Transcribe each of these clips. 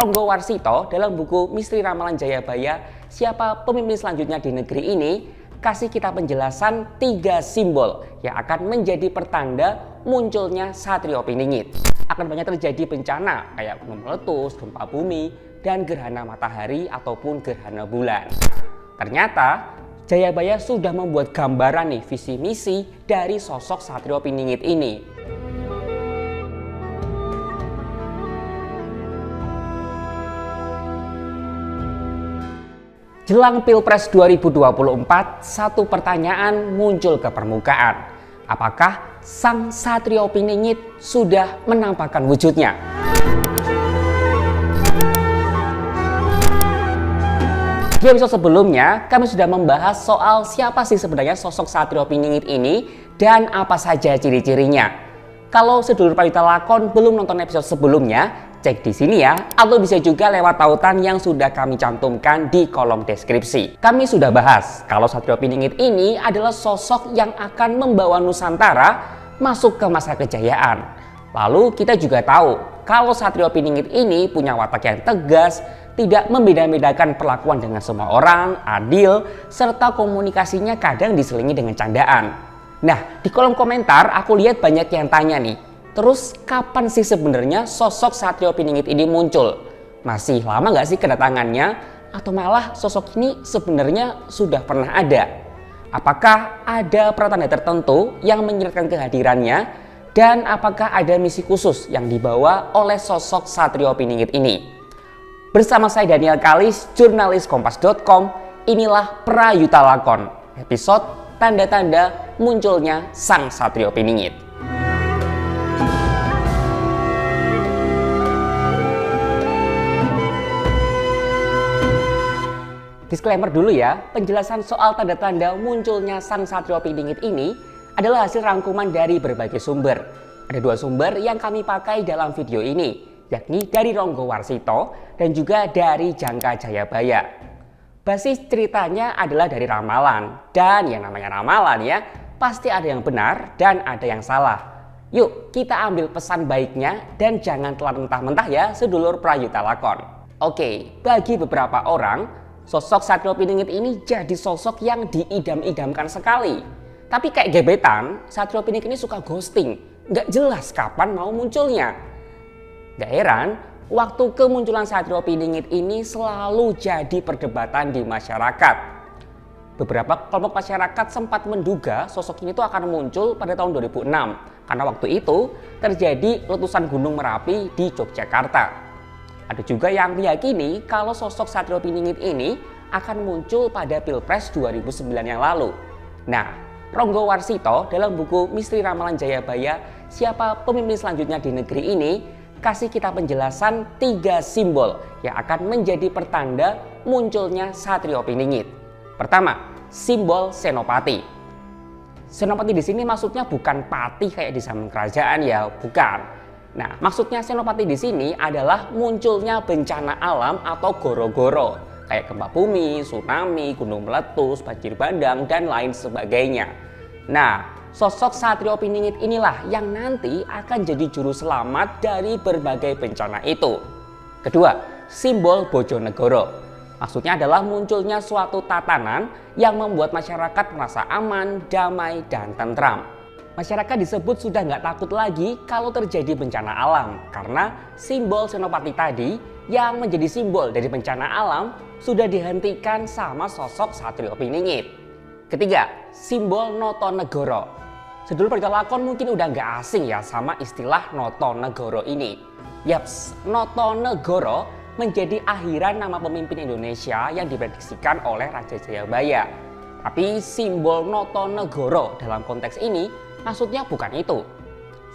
Ronggo Warsito dalam buku Misteri Ramalan Jayabaya, Siapa Pemimpin Selanjutnya di Negeri Ini, kasih kita penjelasan 3 simbol yang akan menjadi pertanda munculnya Satrio Piningit. Akan banyak terjadi bencana kayak gunung meletus, gempa bumi, dan gerhana matahari ataupun gerhana bulan. Ternyata Jayabaya sudah membuat gambaran nih visi misi dari sosok Satrio Piningit ini. Jelang Pilpres 2024, satu pertanyaan muncul ke permukaan. Apakah sang Satrio Piningit sudah menampakkan wujudnya? Di episode sebelumnya, kami sudah membahas soal siapa sih sebenarnya sosok Satrio Piningit ini dan apa saja ciri-cirinya. Kalau sedulur Prayuta Lakon belum nonton episode sebelumnya, cek di sini ya, atau bisa juga lewat tautan yang sudah kami cantumkan di kolom deskripsi. Kami sudah bahas kalau Satrio Piningit ini adalah sosok yang akan membawa Nusantara masuk ke masa kejayaan. Lalu kita juga tahu kalau Satrio Piningit ini punya watak yang tegas, tidak membeda-bedakan perlakuan dengan semua orang, adil, serta komunikasinya kadang diselingi dengan candaan. Nah, di kolom komentar aku lihat banyak yang tanya nih, terus kapan sih sebenarnya sosok Satrio Piningit ini muncul? Masih lama nggak sih kedatangannya? Atau malah sosok ini sebenarnya sudah pernah ada? Apakah ada pertanda tertentu yang menyeratkan kehadirannya? Dan apakah ada misi khusus yang dibawa oleh sosok Satrio Piningit ini? Bersama saya Daniel Kalis, jurnalis Kompas.com, inilah Prayuta Lakon, episode tanda-tanda munculnya sang Satrio Piningit. Disclaimer dulu ya, penjelasan soal tanda-tanda munculnya sang Satrio Piningit ini adalah hasil rangkuman dari berbagai sumber. Ada 2 sumber yang kami pakai dalam video ini, yakni dari Ronggo Warsito dan juga dari Jangka Jayabaya. Basis ceritanya adalah dari ramalan, dan yang namanya ramalan ya, pasti ada yang benar dan ada yang salah. Yuk kita ambil pesan baiknya dan jangan telan mentah-mentah ya sedulur Prayuta Lakon. Oke, bagi beberapa orang, sosok Satrio Piningit ini jadi sosok yang diidam-idamkan sekali. Tapi kayak gebetan, Satrio Piningit ini suka ghosting, nggak jelas kapan mau munculnya. Gak heran, waktu kemunculan Satrio Piningit ini selalu jadi perdebatan di masyarakat. Beberapa kelompok masyarakat sempat menduga sosok ini tuh akan muncul pada tahun 2006 karena waktu itu terjadi letusan Gunung Merapi di Yogyakarta. Ada juga yang meyakini kalau sosok Satrio Piningit ini akan muncul pada Pilpres 2009 yang lalu. Nah, Ronggo Warsito dalam buku Misteri Ramalan Jayabaya, Siapa Pemimpin Selanjutnya di Negeri Ini, kasih kita penjelasan 3 simbol yang akan menjadi pertanda munculnya Satrio Piningit. Pertama, simbol senopati. Senopati di sini maksudnya bukan pati kayak di zaman kerajaan ya, bukan. Nah, maksudnya senopati di sini adalah munculnya bencana alam atau goro-goro, kayak gempa bumi, tsunami, gunung meletus, banjir bandang, dan lain sebagainya. Nah, sosok Satrio Piningit inilah yang nanti akan jadi juru selamat dari berbagai bencana itu. Kedua, simbol Bojonegoro. Maksudnya adalah munculnya suatu tatanan yang membuat masyarakat merasa aman, damai, dan tentram. Masyarakat disebut sudah nggak takut lagi kalau terjadi bencana alam karena simbol senopati tadi yang menjadi simbol dari bencana alam sudah dihentikan sama sosok Satrio Piningit. Ketiga, simbol Notonegoro. Sedulur Prayuta Lakon mungkin udah nggak asing ya sama istilah Notonegoro ini. Yaps, Notonegoro menjadi akhiran nama pemimpin Indonesia yang diprediksikan oleh Raja Jayabaya. Tapi simbol Notonegoro dalam konteks ini maksudnya bukan itu.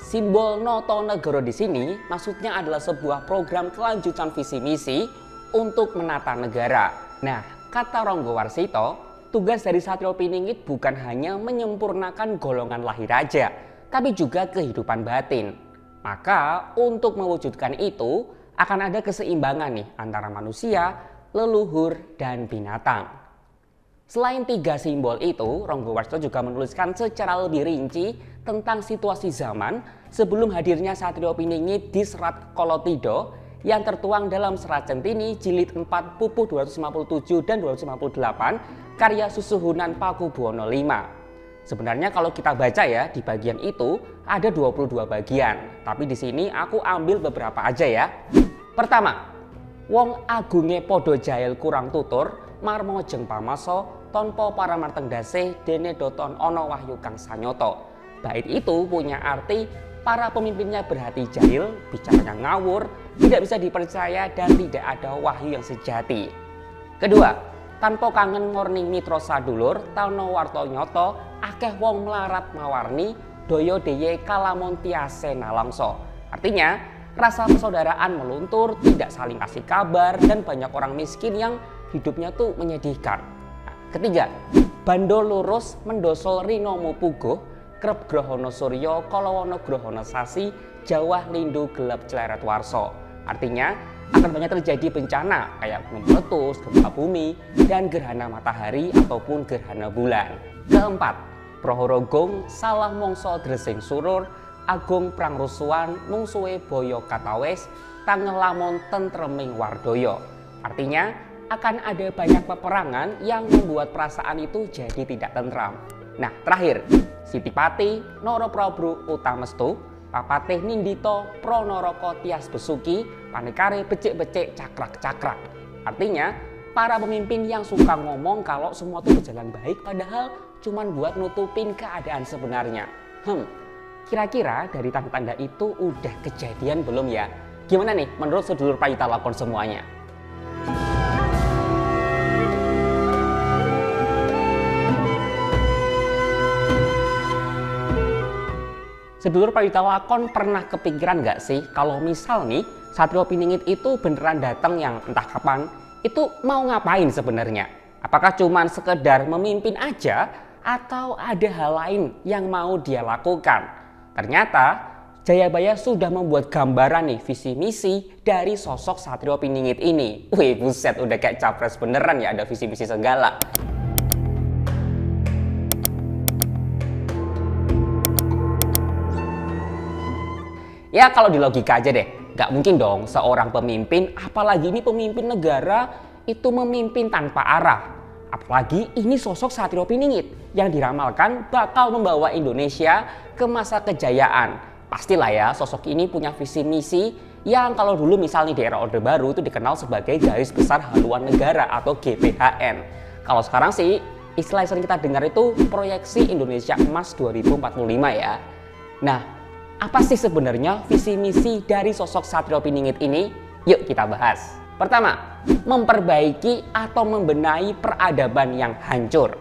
Simbol Notonegoro di sini maksudnya adalah sebuah program kelanjutan visi misi untuk menata negara. Nah, kata Ronggo Warsito, tugas dari Satrio Piningit bukan hanya menyempurnakan golongan lahir raja, tapi juga kehidupan batin. Maka untuk mewujudkan itu akan ada keseimbangan nih antara manusia, leluhur, dan binatang. Selain 3 simbol itu, Ronggo Warsito juga menuliskan secara lebih rinci tentang situasi zaman sebelum hadirnya Satrio Piningit di Serat Kolotido yang tertuang dalam Serat Centini jilid 4 pupuh 257 dan 258 karya Susuhunan Pakubuwono V. Sebenarnya kalau kita baca ya, di bagian itu ada 22 bagian, tapi di sini aku ambil beberapa aja ya. Pertama, wong agunge podo jahil kurang tutur, marmo jeng pamaso, tonpo paramarteng dase, dene doton ono wahyu kang sanyoto. Bait itu punya arti para pemimpinnya berhati jahil, bicaranya ngawur, tidak bisa dipercaya dan tidak ada wahyu yang sejati. Kedua, tanpa kangen ngorning mitra sadulur, tano warto nyoto, akeh wong melarat mawarni, doyo deye kalamun tiase nalangso. Artinya, rasa persaudaraan meluntur, tidak saling kasih kabar, dan banyak orang miskin yang hidupnya tuh menyedihkan. Ketiga, bando lurus mendosol rinomu puguh, krep grohono suryo kalawana grohono sasi, jawah lindu gelap celeret warso. Artinya, akan banyak terjadi bencana kayak gunung meletus, gempa bumi, dan gerhana matahari ataupun gerhana bulan. Keempat, prohorogong salah mongso dresing surur, agung prangrusuan mungsuwe boyo katawes, tangelamon tentreming wardoyo. Artinya, akan ada banyak peperangan yang membuat perasaan itu jadi tidak tentram. Nah, terakhir, Sitipati Noro Prabu Utamestu, Papatih Nindito Pronoroko Tias Besuki, Panikare becek-becek cakrak-cakrak. Artinya, para pemimpin yang suka ngomong kalau semua itu berjalan baik padahal cuman buat nutupin keadaan sebenarnya. Kira-kira dari tanda-tanda itu udah kejadian belum ya? Gimana nih menurut sedulur Payita Lakon semuanya? Sedulur Payita Lakon pernah kepikiran nggak sih kalau misal nih Satrio Piningit itu beneran datang yang entah kapan, itu mau ngapain sebenarnya? Apakah cuman sekedar memimpin aja atau ada hal lain yang mau dia lakukan? Ternyata Jayabaya sudah membuat gambaran nih visi misi dari sosok Satrio Piningit ini. Wih buset, udah kayak capres beneran ya, ada visi misi segala. Ya kalau di logika aja deh, nggak mungkin dong seorang pemimpin, apalagi ini pemimpin negara, itu memimpin tanpa arah. Apalagi ini sosok Satrio Piningit yang diramalkan bakal membawa Indonesia ke masa kejayaan. Pastilah ya sosok ini punya visi misi yang kalau dulu misalnya di era Orde Baru itu dikenal sebagai Garis Besar Haluan Negara atau GBHN. Kalau sekarang sih istilah yang sering kita dengar itu Proyeksi Indonesia Emas 2045 ya. Nah, apa sih sebenarnya visi misi dari sosok Satrio Piningit ini? Yuk kita bahas. Pertama, memperbaiki atau membenahi peradaban yang hancur.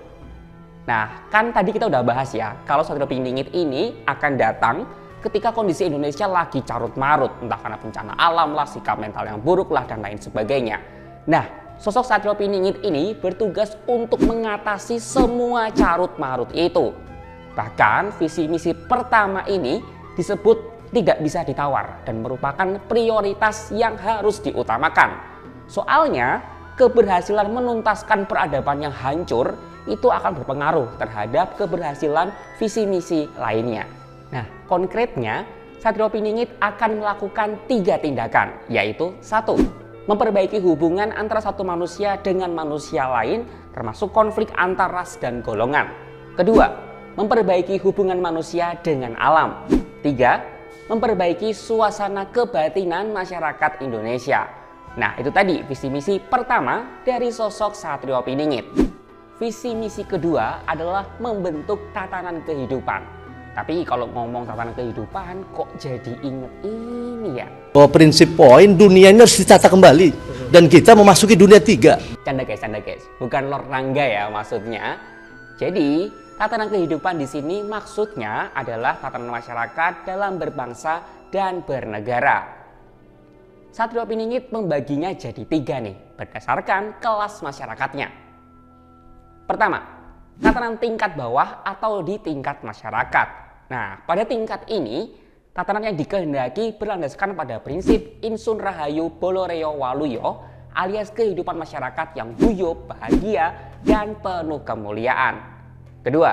Nah, kan tadi kita udah bahas ya, kalau Satrio Piningit ini akan datang ketika kondisi Indonesia lagi carut-marut, entah karena bencana alam lah, sikap mental yang buruk lah, dan lain sebagainya. Nah, sosok Satrio Piningit ini bertugas untuk mengatasi semua carut-marut itu. Bahkan visi misi pertama ini disebut tidak bisa ditawar dan merupakan prioritas yang harus diutamakan. Soalnya keberhasilan menuntaskan peradaban yang hancur itu akan berpengaruh terhadap keberhasilan visi misi lainnya. Nah, konkretnya Satrio Piningit akan melakukan 3 tindakan, yaitu 1. Memperbaiki hubungan antara satu manusia dengan manusia lain, termasuk konflik antar ras dan golongan. Kedua, memperbaiki hubungan manusia dengan alam. 3. Memperbaiki suasana kebatinan masyarakat Indonesia. Nah, itu tadi visi misi pertama dari sosok Satrio Piningit. Visi misi kedua adalah membentuk tatanan kehidupan. Tapi kalau ngomong tatanan kehidupan kok jadi inget ini ya. Prinsip poin dunia ini harus ditata kembali dan kita memasuki dunia 3. Canda guys. Bukan Lord Rangga ya maksudnya. Jadi tatanan kehidupan di sini maksudnya adalah tatanan masyarakat dalam berbangsa dan bernegara. Satrio Piningit membaginya jadi 3 nih, berdasarkan kelas masyarakatnya. Pertama, tatanan tingkat bawah atau di tingkat masyarakat. Nah, pada tingkat ini, tatanan yang dikehendaki berlandaskan pada prinsip Insun Rahayu Boloreo Waluyo alias kehidupan masyarakat yang guyup, bahagia, dan penuh kemuliaan. Kedua,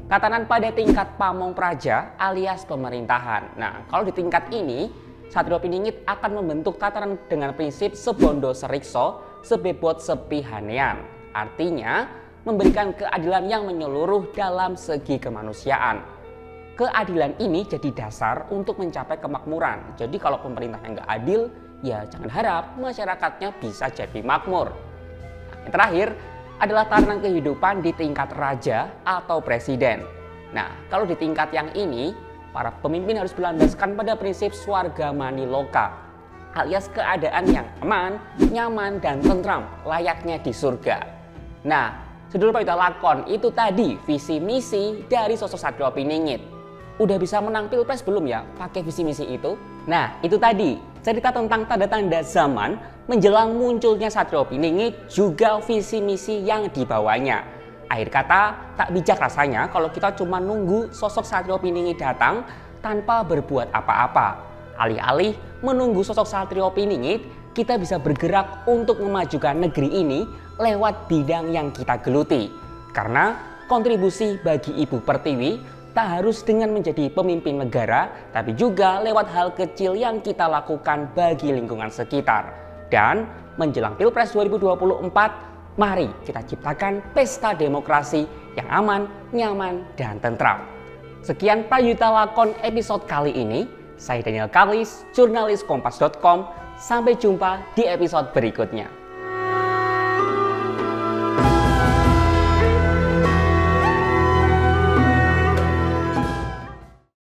tatanan pada tingkat pamong praja alias pemerintahan. Nah, kalau di tingkat ini, Satrio Piningit akan membentuk tatanan dengan prinsip sebondo serikso, sebebot sepihanean. Artinya, memberikan keadilan yang menyeluruh dalam segi kemanusiaan. Keadilan ini jadi dasar untuk mencapai kemakmuran. Jadi kalau pemerintahnya nggak adil, ya jangan harap masyarakatnya bisa jadi makmur. Yang terakhir adalah tatanan kehidupan di tingkat raja atau presiden. Nah, kalau di tingkat yang ini, para pemimpin harus berlandaskan pada prinsip swarga mani loka, alias keadaan yang aman, nyaman, dan tentram layaknya di surga. Nah, sedulur Payudha Lakon, itu tadi visi misi dari sosok Satrio Piningit. Udah bisa menang pilpres belum ya pakai visi misi itu? Nah, itu tadi cerita tentang tanda-tanda zaman menjelang munculnya Satrio Piningit, juga visi misi yang dibawanya. Akhir kata, tak bijak rasanya kalau kita cuma nunggu sosok Satrio Piningit datang tanpa berbuat apa-apa. Alih-alih menunggu sosok Satrio Piningit, kita bisa bergerak untuk memajukan negeri ini lewat bidang yang kita geluti. Karena kontribusi bagi Ibu Pertiwi tak harus dengan menjadi pemimpin negara, tapi juga lewat hal kecil yang kita lakukan bagi lingkungan sekitar. Dan menjelang Pilpres 2024, mari kita ciptakan pesta demokrasi yang aman, nyaman, dan tentram. Sekian Payudha Lakon episode kali ini. Saya Daniel Karlis, jurnalis Kompas.com. Sampai jumpa di episode berikutnya.